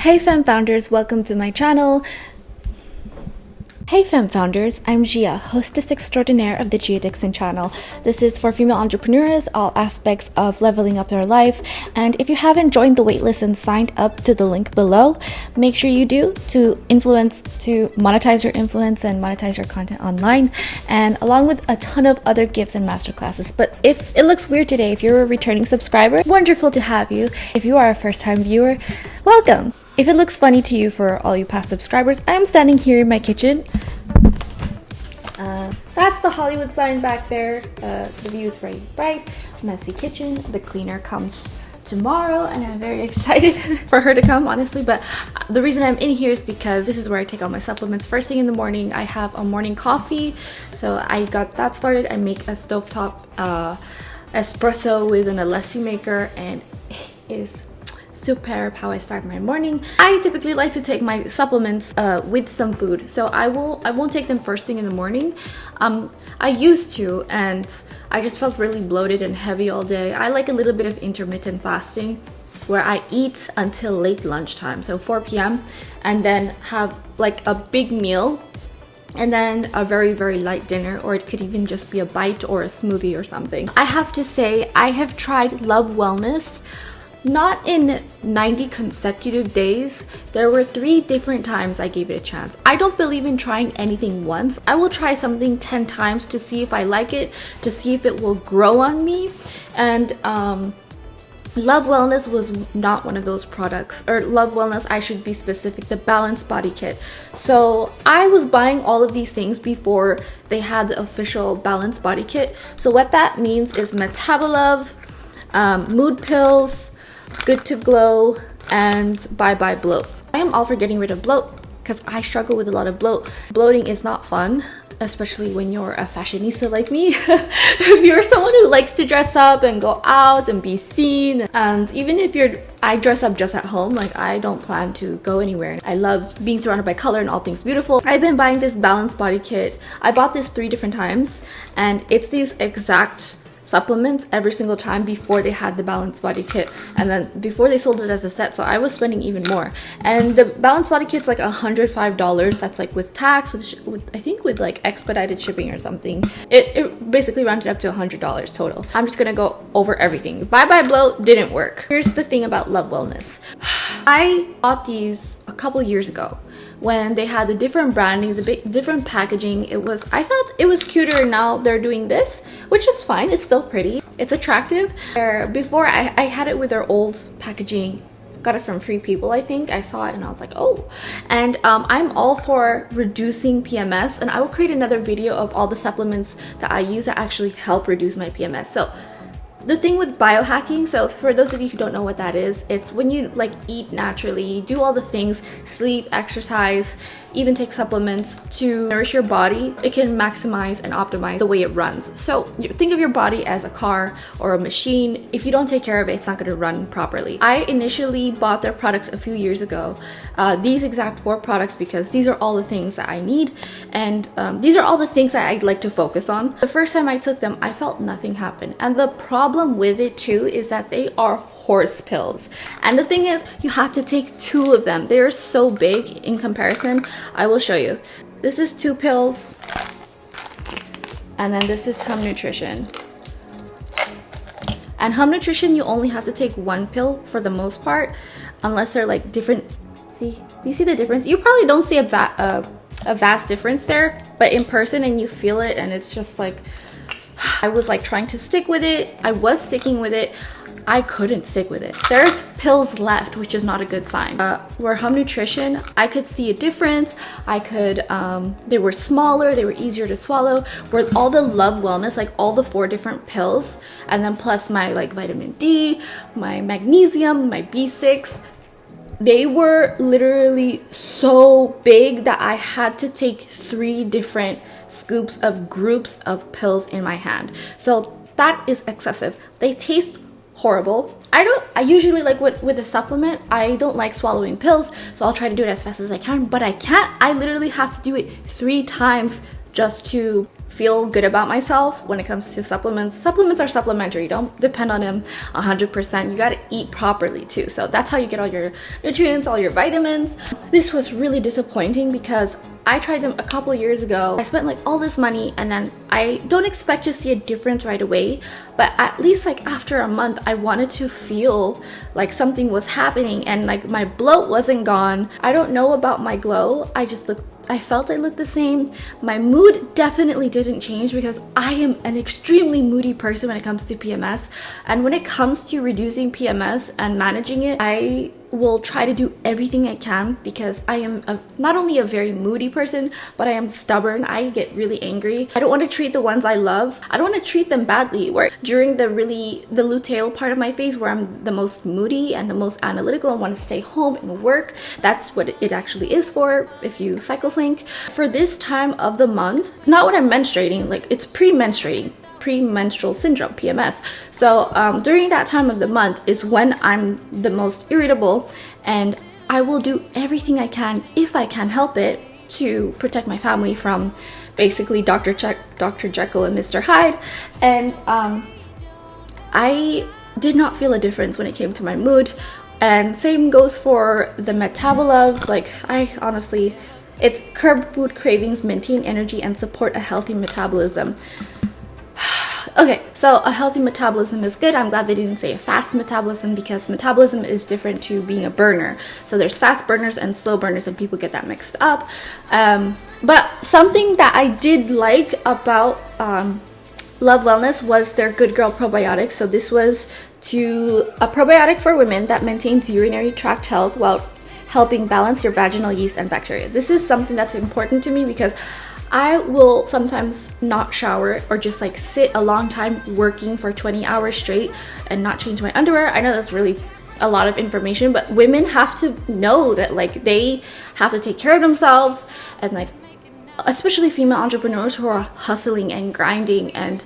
Hey femme founders, welcome to my channel. Hey femme founders, I'm Gia, hostess extraordinaire of the Gia Dixon channel. This is for female entrepreneurs, all aspects of leveling up their life. And if you haven't joined the waitlist and signed up to the link below, make sure you do to monetize your influence and monetize your content online, and along with a ton of other gifts and masterclasses. But if it looks weird today, if you're a returning subscriber, wonderful to have you. If you are a first-time viewer, welcome. If it looks funny to you for all you past subscribers, I am standing here in my kitchen. That's the Hollywood sign back there. The view is very bright, messy kitchen. The cleaner comes tomorrow and I'm very excited for her to come, honestly. But the reason I'm in here is because this is where I take all my supplements. First thing in the morning, I have a morning coffee. So I got that started. I make a stovetop espresso with an Alessi maker, and it is superb how I start my morning. I typically like to take my supplements with some food, so I won't take them first thing in the morning. I used to, and I just felt really bloated and heavy all day. I like a little bit of intermittent fasting where I eat until late lunchtime, so 4 p.m. and then have like a big meal and then a very, very light dinner, or it could even just be a bite or a smoothie or something. I have to say, I have tried Love Wellness not in 90 consecutive days. There were 3 different times I gave it a chance. I don't believe in trying anything once. I will try something 10 times to see if I like it, to see if it will grow on me. And Love Wellness was not one of those products. Or Love Wellness, I should be specific, the Balanced Body Kit. So I was buying all of these things before they had the official Balanced Body Kit. So what that means is Metabolove, mood pills, Good to Glow, and Bye Bye Bloat. I am all for getting rid of bloat because I struggle with a lot of bloat. Bloating is not fun, especially when you're a fashionista like me. If you're someone who likes to dress up and go out and be seen, and even if I dress up just at home, like I don't plan to go anywhere. I love being surrounded by color and all things beautiful. I've been buying this Balanced Body Kit. I bought this 3 different times, and it's these exact supplements every single time before they had the Balanced Body Kit, and then before they sold it as a set, so I was spending even more. And the Balanced Body Kit's like $105. That's like with tax, with I think with like expedited shipping or something. It basically rounded up to $100 total. I'm just gonna go over everything. Bye Bye Bloat didn't work. Here's the thing about Love Wellness. I bought these a couple years ago when they had the different branding, the different packaging. I thought it was cuter. Now they're doing this, which is fine. It's still pretty. It's attractive. Before I had it with their old packaging. Got it from Free People, I think. I saw it and I was like, oh. And I'm all for reducing PMS, and I will create another video of all the supplements that I use that actually help reduce my PMS. So the thing with biohacking, so for those of you who don't know what that is, it's when you like eat naturally, do all the things, sleep, exercise, even take supplements to nourish your body, it can maximize and optimize the way it runs. So think of your body as a car or a machine. If you don't take care of it, it's not going to run properly. I initially bought their products a few years ago, these exact 4 products, because these are all the things that I need, and these are all the things that I'd like to focus on. The first time I took them, I felt nothing happen, and the problem with it too is that they are horse pills, and the thing is, you have to take 2 of them. They're so big in comparison. I will show you. This is 2 pills, and then this is Hum Nutrition. And Hum Nutrition, you only have to take 1 pill for the most part, unless they're like different. See, do you see the difference? You probably don't see a vast difference there, but in person and you feel it, and it's just like, I was like trying to stick with it. I was sticking with it. I couldn't stick with it. There's pills left, which is not a good sign. Where Hum Nutrition, I could see a difference. They were smaller, they were easier to swallow. Where all the Love Wellness, like all the 4 different pills, and then plus my like vitamin D, my magnesium, my B6, they were literally so big that I had to take 3 different scoops of groups of pills in my hand. So that is excessive. They taste horrible. I usually, like with a supplement, I don't like swallowing pills, so I'll try to do it as fast as I can, but I can't. I literally have to do it 3 times just to feel good about myself when it comes to supplements. Supplements are supplementary. Don't depend on them 100%. You gotta eat properly too. So that's how you get all your nutrients, all your vitamins. This was really disappointing because I tried them a couple years ago. I spent like all this money and then I don't expect to see a difference right away, but at least like after a month, I wanted to feel like something was happening and like my bloat wasn't gone. I don't know about my glow. I felt I looked the same. My mood definitely didn't change because I am an extremely moody person when it comes to PMS. And when it comes to reducing PMS and managing it, I will try to do everything I can because I am not only a very moody person, but I am stubborn. I get really angry. I don't want to treat the ones I love. I don't want to treat them badly. Where during the luteal part of my phase where I'm the most moody and the most analytical and want to stay home and work, that's what it actually is for if you cycle sync. For this time of the month, not when I'm menstruating, like it's premenstrual syndrome, PMS. So during that time of the month is when I'm the most irritable, and I will do everything I can, if I can help it, to protect my family from basically Dr. Jekyll and Mr. Hyde. And I did not feel a difference when it came to my mood. And same goes for the Metabolove. Like it's curb food cravings, maintain energy, and support a healthy metabolism. Okay, so a healthy metabolism is good. I'm glad they didn't say a fast metabolism because metabolism is different to being a burner. So there's fast burners and slow burners and people get that mixed up. But something that I did like about Love Wellness was their Good Girl Probiotics. So this was a probiotic for women that maintains urinary tract health while helping balance your vaginal yeast and bacteria. This is something that's important to me because I will sometimes not shower or just like sit a long time working for 20 hours straight and not change my underwear. I know that's really a lot of information, but women have to know that like they have to take care of themselves, and like especially female entrepreneurs who are hustling and grinding, and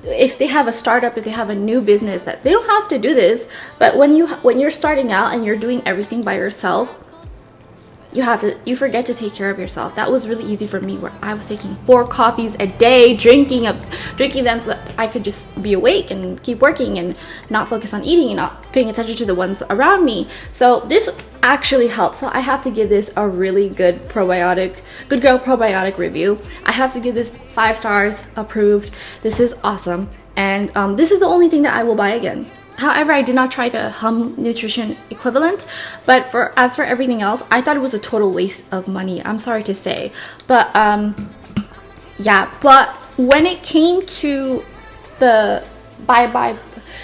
if they have a startup, if they have a new business, that they don't have to do this. But when you're starting out and you're doing everything by yourself, you forget to take care of yourself. That was really easy for me, where I was taking 4 coffees a day, drinking them so that I could just be awake and keep working and not focus on eating and not paying attention to the ones around me. So this actually helps. So I have to give this a really good Good Girl Probiotic review. I have to give this 5 stars, approved. This is awesome. And this is the only thing that I will buy again. However, I did not try the Hum Nutrition equivalent, but as for everything else, I thought it was a total waste of money. I'm sorry to say, but yeah. But when it came to the bye,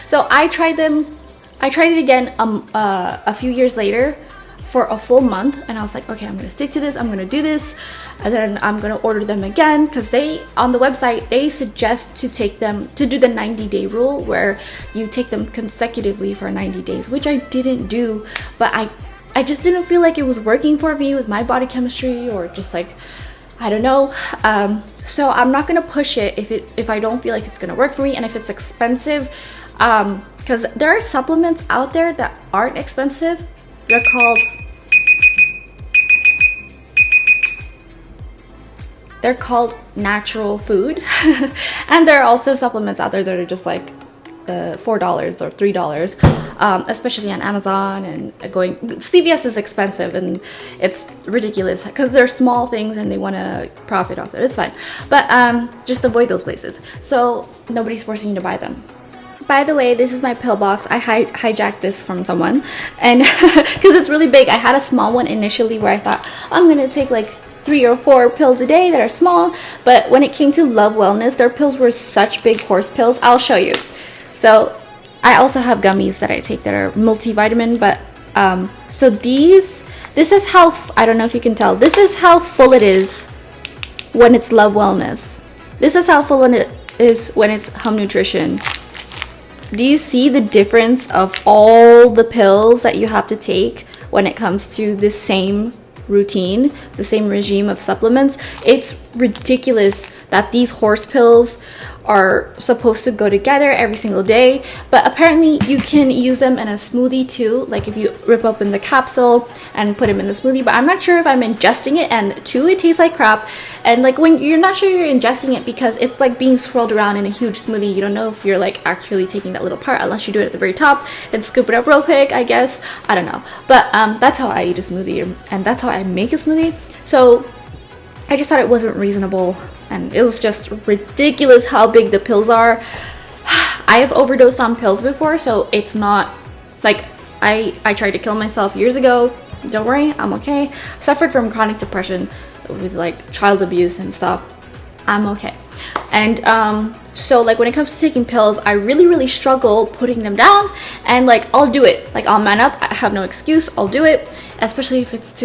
so I tried it again a few years later for a full month, and I was like, okay, I'm gonna stick to this. I'm gonna do this, and then I'm gonna order them again because on the website they suggest to do the 90-day rule, where you take them consecutively for 90 days, which I didn't do. But I just didn't feel like it was working for me with my body chemistry, or just like, I don't know. So I'm not gonna push it if I don't feel like it's gonna work for me, and if it's expensive, because there are supplements out there that aren't expensive. They're called natural food. And there are also supplements out there that are just like $4 or $3, especially on Amazon, and CVS is expensive and it's ridiculous because they're small things and they want to profit off it. It's fine, but just avoid those places. So nobody's forcing you to buy them. By the way, this is my pill box. I hijacked this from someone, and because it's really big. I had a small one initially where I thought, I'm gonna take like 3 or 4 pills a day that are small, but when it came to Love Wellness, their pills were such big horse pills. I'll show you. So I also have gummies that I take that are multivitamin, but so this is how, I don't know if you can tell, this is how full it is when it's Love Wellness. This is how full it is when it's Hum Nutrition. Do you see the difference of all the pills that you have to take when it comes to the same routine, the same regime of supplements? It's ridiculous that these horse pills are supposed to go together every single day, but apparently you can use them in a smoothie too, like if you rip open the capsule and put them in the smoothie. But I'm not sure if I'm ingesting it, and two, it tastes like crap. And like when you're not sure you're ingesting it because it's like being swirled around in a huge smoothie, you don't know if you're like actually taking that little part unless you do it at the very top and scoop it up real quick, I guess. I don't know, but that's how I eat a smoothie, and that's how I make a smoothie. So I just thought it wasn't reasonable, and it was just ridiculous how big the pills are. I have overdosed on pills before, so it's not like I tried to kill myself years ago. Don't worry, I'm okay. I suffered from chronic depression with like child abuse and stuff. I'm okay. And so like when it comes to taking pills, I really struggle putting them down, and like I'll do it. Like I'll man up, I have no excuse, I'll do it, especially if it's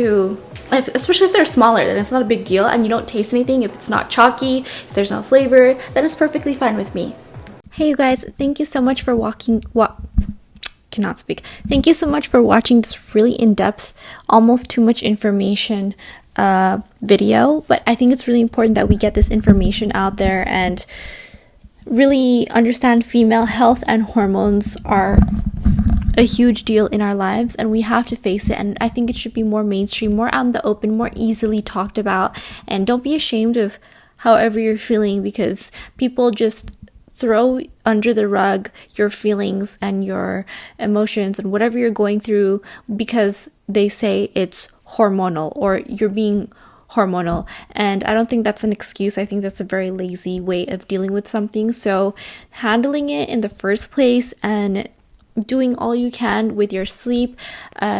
especially if they're smaller, then it's not a big deal and you don't taste anything. If it's not chalky, if there's no flavor, then it's perfectly fine with me. Hey you guys, thank you so much for Thank you so much for watching this really in-depth, almost too much information video, but I think it's really important that we get this information out there and really understand female health and hormones are a huge deal in our lives, and we have to face it. And I think it should be more mainstream, more out in the open, more easily talked about. And don't be ashamed of however you're feeling, because people just throw under the rug your feelings and your emotions and whatever you're going through because they say it's hormonal or you're being hormonal. And I don't think that's an excuse. I think that's a very lazy way of dealing with something. So handling it in the first place and doing all you can with your sleep,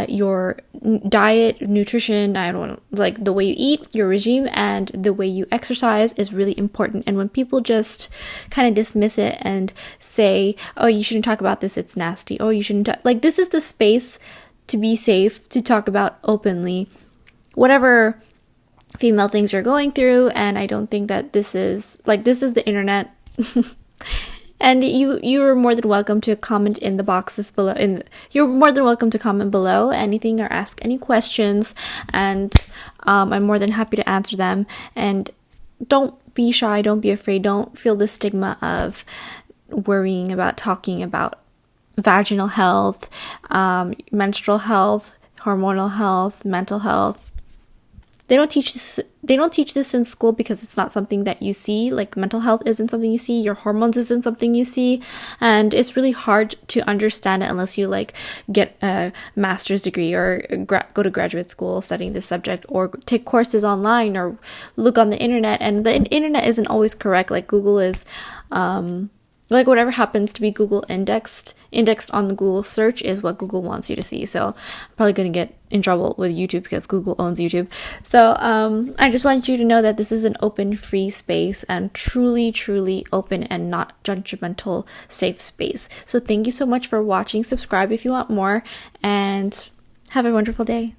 your diet, nutrition, I don't know, like the way you eat, your regime, and the way you exercise is really important. And when people just kind of dismiss it and say, oh, you shouldn't talk about this, it's nasty, oh, you shouldn't like, this is the space to be safe, to talk about openly whatever female things you're going through. And I don't think that this is the internet. And you're more than welcome to comment in the boxes below. You're more than welcome to comment below anything or ask any questions, and I'm more than happy to answer them. And don't be shy, don't be afraid, don't feel the stigma of worrying about talking about vaginal health, menstrual health, hormonal health, mental health. They don't teach this in school because it's not something that you see. Like mental health isn't something you see, your hormones isn't something you see, and it's really hard to understand it unless you like get a master's degree or go to graduate school studying this subject, or take courses online or look on the internet. And the internet isn't always correct. Like Google is like whatever happens to be Google indexed on the Google search is what Google wants you to see. So I'm probably going to get in trouble with YouTube because Google owns YouTube. So I just want you to know that this is an open, free space, and truly open and not judgmental, safe space. So thank you so much for watching. Subscribe if you want more, and have a wonderful day.